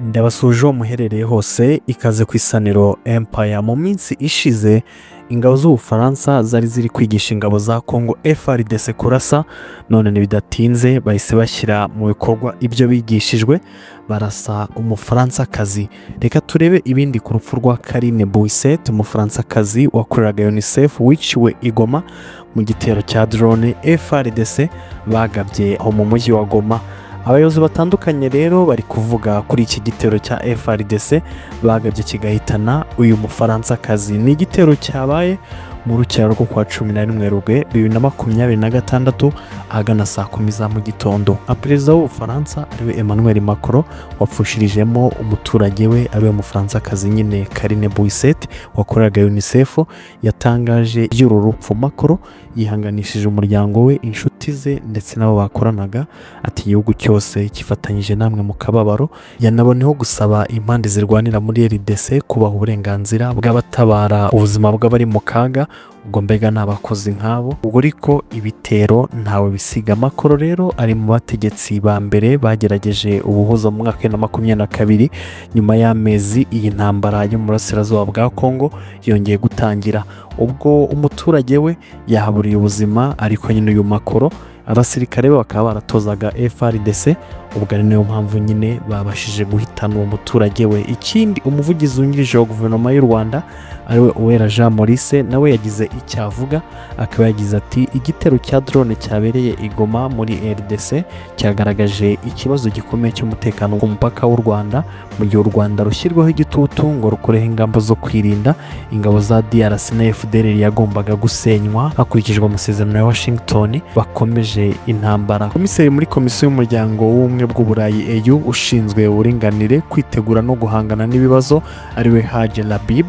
Ndabasuje muherereye hose ikaze ku Isaniro Empire. Mu minsi ishize ingabo z'Ubufaransa zari ziri kwigisha ingabo za Congo FARDC kurasa, none ntibidatinze bahise bashyira mu bikorwa ibyo bigishijwe, barasa umufaransakazi. Reka turebe ibindi ku rupfu rwa Karine Buisset, umufaransakazi wakoreraga UNICEF wiciwe i Goma mu gitero cya drone FARDC bagabye aho mu mujyi wa Goma. Abayobozi batandukanye rero bari kuvuga kuri iki gitero cya FARDC bagabye kigahitana uyu mufaransakazi. Ni igitero cyabaye mu rukera rwo kwa 11 Rugwe 2026 ahagana saa 10 za mu gitondo. Perezida w'Ubufaransa ariwe Emmanuel Macron wapfushirijemo umuturage we ariwe mufaransakazi nyine Karine Buisset wakoreraga UNICEF yatangaje iby'uru rupfu. Macron yihanganishije umuryango we, inshuti ze ndetse nabo bakoranaga, ati igihugu cyose kifatanyije namwe mu kababaro. Yanaboneho gusaba impande zirwanira muri RDC kubaha uburenganzira bw'abatabara ubuzima bw'abari mu kaga, ubwo mbega n'abakozi nk'abo. Ubwo ariko ibitero ntawe bisiga. Macron rero ari mu bategetsi ba mbere bagerageje ubuhuza mu mwaka wa 2022 nyuma y'amezi iyi ntambara yo mu burasirazuba bwa Congo yongeye gutangira, ubwo umuturage we yahaburiye ubuzima. Ariko nyine uyu Macron abasirikare bakaba baratozaga FARDC, ubwo ari nayo mpamvu nyine babashije guhitana uwo muturage we. Ikindi, umuvugizi wungirije wa guverinoma y'u Rwanda ariwe umwera nawe yagize icyo avuga, akaba yagize ati igitero cya drone cyabereye i Goma muri RDC cyagaragaje ikibazo gikomeye cy'umutekano ku mupaka w'u Rwanda, mu gihe u Rwanda rushyirwaho igitutu ngo rukoreho ingamba zo kwirinda. Ingabo za DRC na FDLR yagombaga gusenywa hakurikijwe amasezerano ya Washington, bakomeje intambara. Komiseri muri komisiyo y'umuryango w'ubumwe bw'Uburayi EU ushinzwe uburinganire, kwitegura no guhangana n'ibibazo ariwe Haje Labib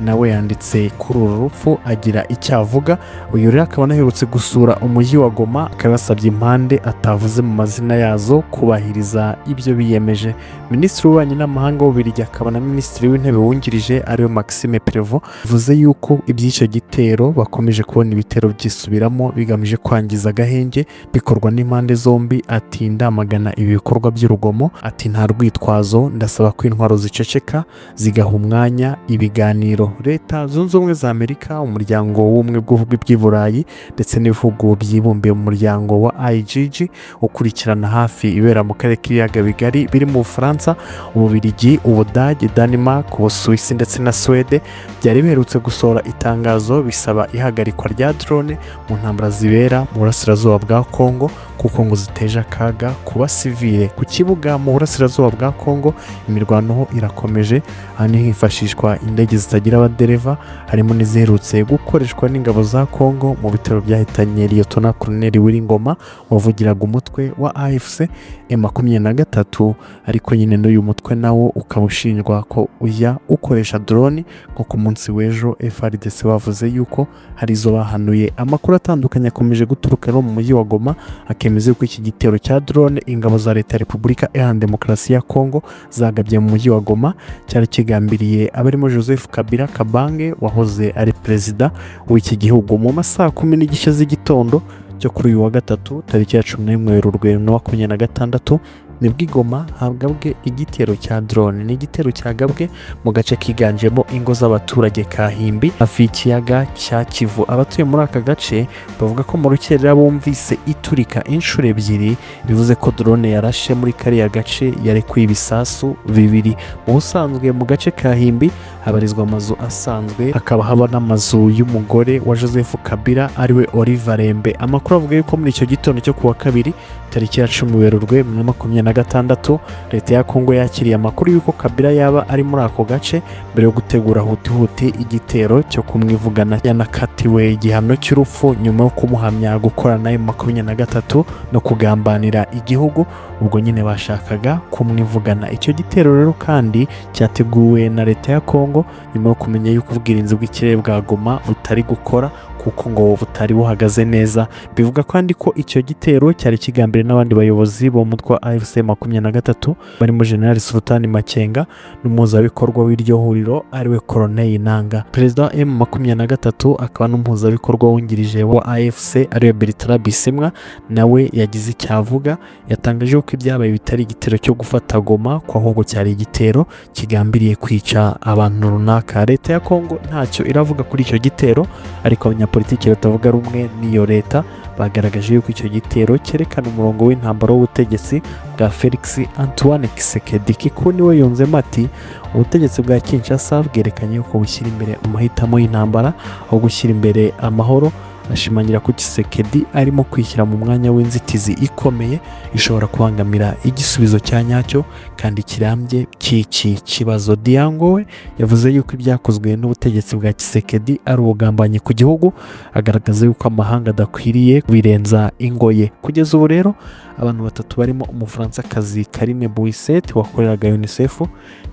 nawe yanditse kuri uru rupfu agira icyo avuga. Uyu rero akaba anaherutse gusura umujyi wa Goma, akaba yasabye impande atavuze mu mazina yazo kubahiriza ibyo biyemeje. Minisitiri w'ububanyi n'amahanga w'Ububiligi akaba na minisitiri w'intebe wungirije ariwe Maxime Prévost bivuze yuko iby'icyo gitero bakomeje kubona ibitero byisubiramo bigamije kwangiza agahenge bikorwa n'impande zombi. Ati ndamagana ibi bikorwa by'urugomo, ati nta rwitwazo, ndasaba ko intwaro ziceceka zigaha umwanya ibiganiro. Leta Zunze Ubumwe za Amerika, umuryango w'ubumwe bw'ibihugu by'i Burayi ndetse n'ibihugu byibumbiye mu muryango wa IGG ukurikirana hafi ibera mu karere k'ibiyaga bigari biri mu Bufaransa, Ububiligi, Ubudage, Denmark, Ubusuwisi ndetse na Swede byari biherutse gusohora itangazo bisaba ihagarikwa rya drone mu ntambara zibera mu burasirazuba bwa Congo, kuko ngo ziteje akaga ku basivile. Ku kibuga mu burasirazuba bwa Congo imirwano irakomeje, hano hifashishwa indege zitagira abadereva, harimo n'iziherutse gukoreshwa n'ingabo za Congo mu bitero byahitanye Lieutenant Colonel Ngoma wavugiraga umutwe wa AFC M23. Ariko nyine n'uyu mutwe nawo ukaba ushinjwa ko ujya ukoresha drone, nko ku munsi w'ejo FARDC bavuze yuko hari izo bahanuye. Amakuru atandukanye akomeje guturuka mu mujyi wa Goma akemeza ko iki gitero cya drone ingabo za leta ya Repubulika Iharanira Demokarasi ya Congo zagabye mu mujyi wa Goma cyari kigambiriye abarimo Joseph Kabila Kabange wahoze ari perezida w'iki gihugu. Mu masaha 10 n'igice z'igitondo cyo kuri uyu wa gatatu tariki ya 11 Werurwe 2026 nibwo i Goma hagabwe igitero cya drone. Ni igitero cyagabwe mu gace kiganjemo ingo z'abaturage Kahimbi hafi y'ikiyaga cya Kivu. Abatuye muri aka gace bavuga ko mu rukerera bumvise iturika inshuro ebyiri, bivuze ko drone yarashe muri kariya gace yari kwibisasu bibiri. Mu busanzwe mu gace Kahimbi habarizwa amazu asanzwe, hakaba haba n'amazu y'umugore wa Joseph Kabila ariwe Oliver Rembe. Amakuru avuga yuko muri icyo gitondo cyo kuwa kabiri tariki ya 10 Werurwe 2026 leta ya Congo yakiriye amakuru yuko Kabila yaba ari muri ako gace. Mbere yo gutegura huti igitero cyo kumwivugana, yanakatiwe igihano cy'urupfu nyuma yo kumuhamya gukorana nayo 23 no kugambanira igihugu. Ubwo nyine bashakaga kumwivugana. Icyo gitero rero kandi cyateguwe na leta ya Congo nyuma yo kumenya yuko ubwirinzi bw'ikirere bwa Goma butari gukora, kuko ngo butari buhagaze neza. Bivuga kandi ko icyo gitero cyari kigambiriwe n'abandi bayobozi bo mu mutwe wa AFC 23 barimo General Sultan Makenga n'umuhuzabikorwa w'iryo huriro ariwe Colonel Nanga. Perezida wa M23 akaba n'umuhuzabikorwa wungirije wa AFC ariwe Bertrand Bisimwa nawe yagize icyo avuga. Yatangaje ko yuko ibyabaye bitari igitero cyo gufata Goma ko ahubwo cyari igitero kigambiriye kwica abantu runaka. Leta ya Kongo ntacyo iravuga kuri icyo gitero, ariko abanyapolitiki batavuga rumwe n'iyo leta bagaragaje yuko icyo gitero cyerekana umurongo w'intambara w'ubutegetsi bwa Felix Antoine Tshisekedi. Kikuni we yunzemo ati ubutegetsi bwa Kinshasa bwerekanye yuko bushyira imbere amahitamo y'intambara aho gushyira imbere amahoro. Ashimangira ko Tshisekedi arimo kwishyira mu mwanya w'inzitizi ikomeye ishobora kubangamira igisubizo cya nyacyo kandi kirambye cy'iki kibazo. Diango we yavuze yuko ibyakozwe n'ubutegetsi bwa Tshisekedi ari ubugambanyi ku gihugu, agaragaza yuko amahanga adakwiriye birenza ingoye. Kugeza ubu rero abantu batatu barimo umufaransakazi Karine Buisset wakoreraga UNICEF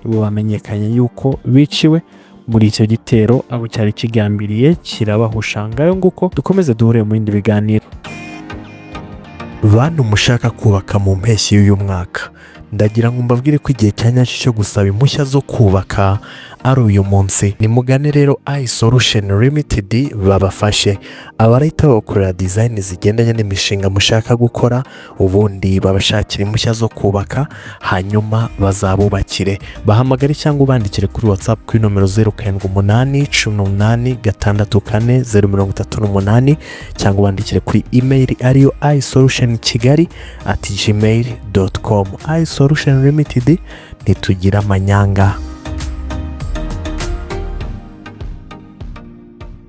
nibo bamenyekanye yuko biciwe muri icyo gitero abo cyari kigambiriye kirabahusha. Ngayo nguko dukomeze duhure mu bindi biganiro. Bantu mushaka kubaka mu mpeshyi y'uyu mwaka, ndagira ngo mbabwire ko igihe cya nyacyo cyo gusaba impushya zo kubaka ari uyu munsi. Nimugane rero iSolution Limited babafashe, abarahita bakorera design zigendanye n'imishinga mushaka gukora, ubundi babashakira impushya zo kubaka hanyuma bazabubakire. Bahamagare cyangwa ubandikire kuri WhatsApp kuri nomero 0788184038 cyangwa ubandikire kuri email ariyo isolutionkigali@gmail.com. iSolution Limited ntitugira amanyanga.